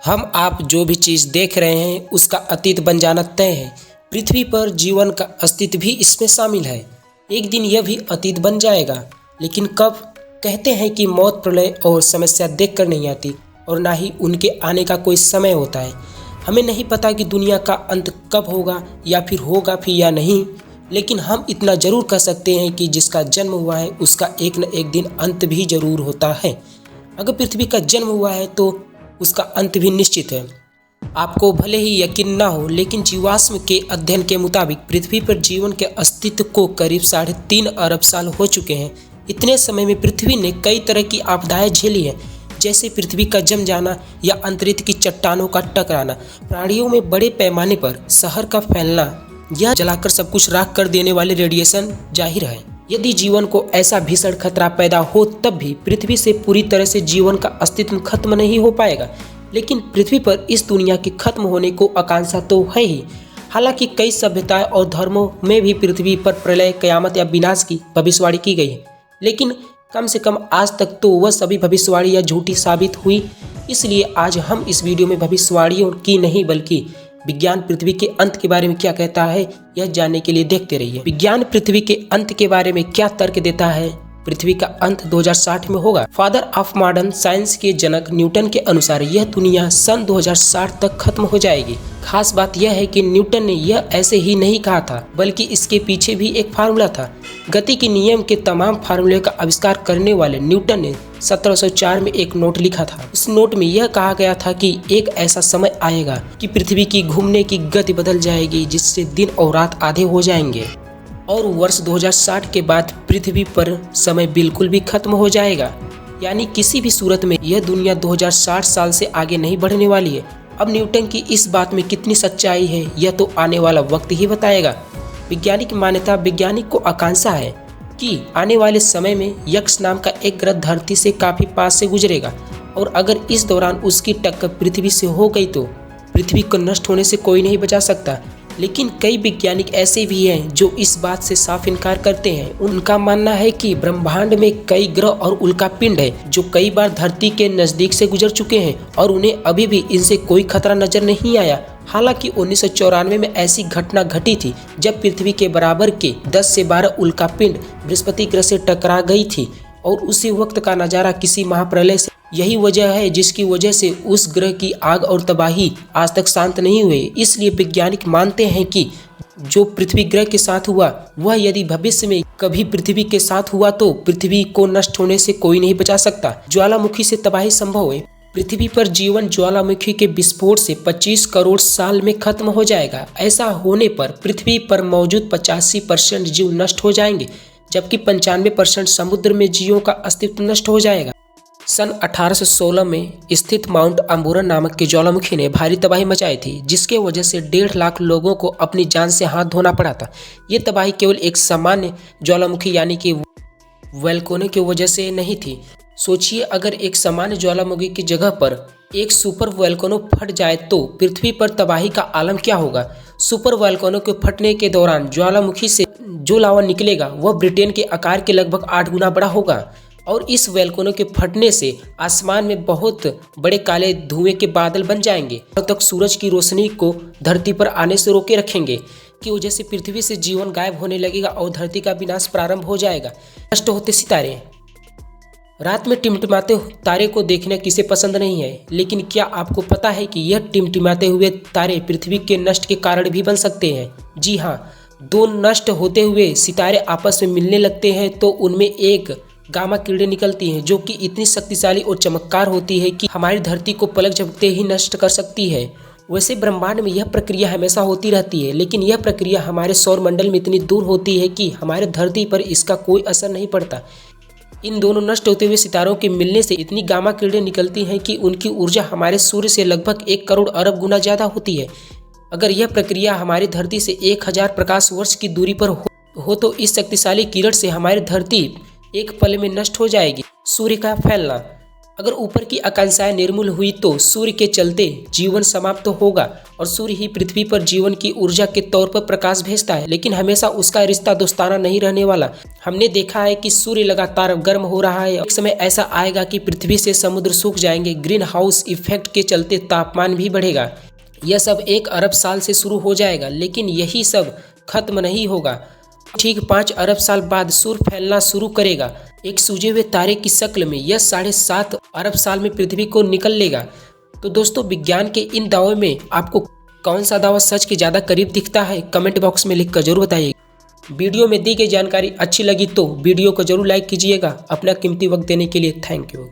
हम आप जो भी चीज़ देख रहे हैं उसका अतीत बन जाना तय है। पृथ्वी पर जीवन का अस्तित्व भी इसमें शामिल है। एक दिन यह भी अतीत बन जाएगा, लेकिन कब? कहते हैं कि मौत, प्रलय और समस्या देखकर नहीं आती और ना ही उनके आने का कोई समय होता है। हमें नहीं पता कि दुनिया का अंत कब होगा या फिर होगा भी या नहीं, लेकिन हम इतना ज़रूर कह सकते हैं कि जिसका जन्म हुआ है उसका एक न एक दिन अंत भी ज़रूर होता है। अगर पृथ्वी का जन्म हुआ है तो उसका अंत भी निश्चित है। आपको भले ही यकीन ना हो, लेकिन जीवाश्म के अध्ययन के मुताबिक पृथ्वी पर जीवन के अस्तित्व को करीब 3.5 अरब साल हो चुके हैं। इतने समय में पृथ्वी ने कई तरह की आपदाएं झेली हैं, जैसे पृथ्वी का जम जाना या अंतरिक्ष की चट्टानों का टकराना, प्राणियों में बड़े पैमाने पर शहर का फैलना, यह जलाकर सब कुछ राख कर देने वाले रेडिएशन। जाहिर है, यदि जीवन को ऐसा भीषण खतरा पैदा हो तब भी पृथ्वी से पूरी तरह से जीवन का अस्तित्व खत्म नहीं हो पाएगा। लेकिन पृथ्वी पर इस दुनिया के खत्म होने को आकांक्षा तो है ही। हालांकि कई सभ्यताएं और धर्मों में भी पृथ्वी पर प्रलय, कयामत या विनाश की भविष्यवाणी की गई है, लेकिन कम से कम आज तक तो वह सभी भविष्यवाणी या झूठी साबित हुई। इसलिए आज हम इस वीडियो में भविष्यवाणियों की नहीं बल्कि विज्ञान पृथ्वी के अंत के बारे में क्या कहता है, यह जानने के लिए देखते रहिए। विज्ञान पृथ्वी के अंत के बारे में क्या तर्क देता है? पृथ्वी का अंत 2060 में होगा। फादर ऑफ मॉडर्न साइंस के जनक न्यूटन के अनुसार यह दुनिया सन 2060 तक खत्म हो जाएगी। खास बात यह है कि न्यूटन ने यह ऐसे ही नहीं कहा था, बल्कि इसके पीछे भी एक फार्मूला था। गति के नियम के तमाम फार्मूले का आविष्कार करने वाले न्यूटन ने 1704 में एक नोट लिखा था। उस नोट में यह कहा गया था कि एक ऐसा समय आएगा कि पृथ्वी की घूमने की गति बदल जाएगी, जिससे दिन और रात आधे हो जाएंगे और वर्ष 2060 के बाद पृथ्वी पर समय बिल्कुल भी खत्म हो जाएगा। यानी किसी भी सूरत में यह दुनिया 2060 साल से आगे नहीं बढ़ने वाली है। अब न्यूटन की इस बात में कितनी सच्चाई है, यह तो आने वाला वक्त ही बताएगा। वैज्ञानिक मान्यता, वैज्ञानिक को आकांक्षा है कि आने वाले समय में यक्ष नाम का एक ग्रह धरती से काफी पास से गुजरेगा, और अगर इस दौरान उसकी टक्कर पृथ्वी से हो गई तो पृथ्वी को नष्ट होने से कोई नहीं बचा सकता। लेकिन कई वैज्ञानिक ऐसे भी हैं जो इस बात से साफ इनकार करते हैं। उनका मानना है कि ब्रह्मांड में कई ग्रह और उल्कापिंड हैं जो कई बार धरती के नजदीक से गुजर चुके हैं और उन्हें अभी भी इनसे कोई खतरा नजर नहीं आया। हालांकि 1994 में ऐसी घटना घटी थी जब पृथ्वी के बराबर के 10 से 12 उल्कापिंड बृहस्पति ग्रह से टकरा गई थी, और उसी वक्त का नज़ारा किसी महाप्रलय से। यही वजह है जिसकी वजह से उस ग्रह की आग और तबाही आज तक शांत नहीं हुई। इसलिए वैज्ञानिक मानते हैं कि जो पृथ्वी ग्रह के साथ हुआ वह यदि भविष्य में कभी पृथ्वी के साथ हुआ तो पृथ्वी को नष्ट होने से कोई नहीं बचा सकता। ज्वालामुखी से तबाही संभव है। पृथ्वी पर जीवन ज्वालामुखी के विस्फोट से 25 करोड़ साल में खत्म हो जाएगा। ऐसा होने पर पृथ्वी पर मौजूद 85% जीव नष्ट हो जाएंगे, जबकि 95% समुद्र में जीवों का अस्तित्व नष्ट हो जाएगा। सन 1816 में स्थित माउंट अम्बुरन नामक के ज्वालामुखी ने भारी तबाही मचाई थी, जिसके वजह से 1.5 लाख लोगों को अपनी जान से हाथ धोना पड़ा था। ये तबाही केवल एक सामान्य ज्वालामुखी यानी कि वोल्केनो की वजह से नहीं थी। सोचिए, अगर एक सामान्य ज्वालामुखी की जगह पर एक सुपर वोल्केनो फट जाए तो पृथ्वी पर तबाही का आलम क्या होगा। सुपर वोल्केनो के फटने के दौरान ज्वालामुखी से जो लावा निकलेगा वह ब्रिटेन के आकार के लगभग 8 गुना बड़ा होगा, और इस वोल्केनो के फटने से आसमान में बहुत बड़े काले धुएं के बादल बन जाएंगे, तब तक सूरज की रोशनी को धरती पर आने से रोके रखेंगे, की वजह से पृथ्वी से जीवन गायब होने लगेगा और धरती का विनाश प्रारंभ हो जाएगा। नष्ट होते सितारे। रात में टिमटिमाते तारे को देखना किसे पसंद नहीं है, लेकिन क्या आपको पता है कि यह टिमटिमाते हुए तारे पृथ्वी के नष्ट के कारण भी बन सकते हैं। जी हाँ, दो नष्ट होते हुए सितारे आपस में मिलने लगते हैं तो उनमें एक गामा किरणें निकलती हैं, जो कि इतनी शक्तिशाली और चमकदार होती है कि हमारी धरती को पलक झपकते ही नष्ट कर सकती है। वैसे ब्रह्मांड में यह प्रक्रिया हमेशा होती रहती है, लेकिन यह प्रक्रिया हमारे सौर मंडल में इतनी दूर होती है कि हमारे धरती पर इसका कोई असर नहीं पड़ता। इन दोनों नष्ट होते हुए सितारों के मिलने से इतनी गामा किरणें निकलती हैं कि उनकी ऊर्जा हमारे सूर्य से लगभग 1 करोड़ अरब गुना ज़्यादा होती है। अगर यह प्रक्रिया हमारी धरती से 1000 प्रकाश वर्ष की दूरी पर हो तो इस शक्तिशाली किरण से हमारी धरती एक पल में नष्ट हो जाएगी। सूर्य का फैलना। अगर ऊपर की आकांक्षाएं निर्मूल हुई तो सूर्य के चलते जीवन समाप्त तो होगा और सूर्य ही पृथ्वी पर जीवन की ऊर्जा के तौर पर प्रकाश भेजता है, लेकिन हमेशा उसका रिश्ता दोस्ताना नहीं रहने वाला। हमने देखा है कि सूर्य लगातार गर्म हो रहा है। एक समय ऐसा आएगा कि पृथ्वी से समुद्र सूख जाएंगे, ग्रीन हाउस इफेक्ट के चलते तापमान भी बढ़ेगा। यह सब 1 अरब साल से शुरू हो जाएगा, लेकिन यही सब खत्म नहीं होगा। ठीक 5 अरब साल बाद सूर्य फैलना शुरू करेगा एक सूजे हुए तारे की शक्ल में। यह 7.5 अरब साल में पृथ्वी को निकल लेगा। तो दोस्तों, विज्ञान के इन दावों में आपको कौन सा दावा सच के ज़्यादा करीब दिखता है, कमेंट बॉक्स में लिखकर जरूर बताइए। वीडियो में दी गई जानकारी अच्छी लगी तो वीडियो को जरूर लाइक कीजिएगा। अपना कीमती वक्त देने के लिए थैंक यू।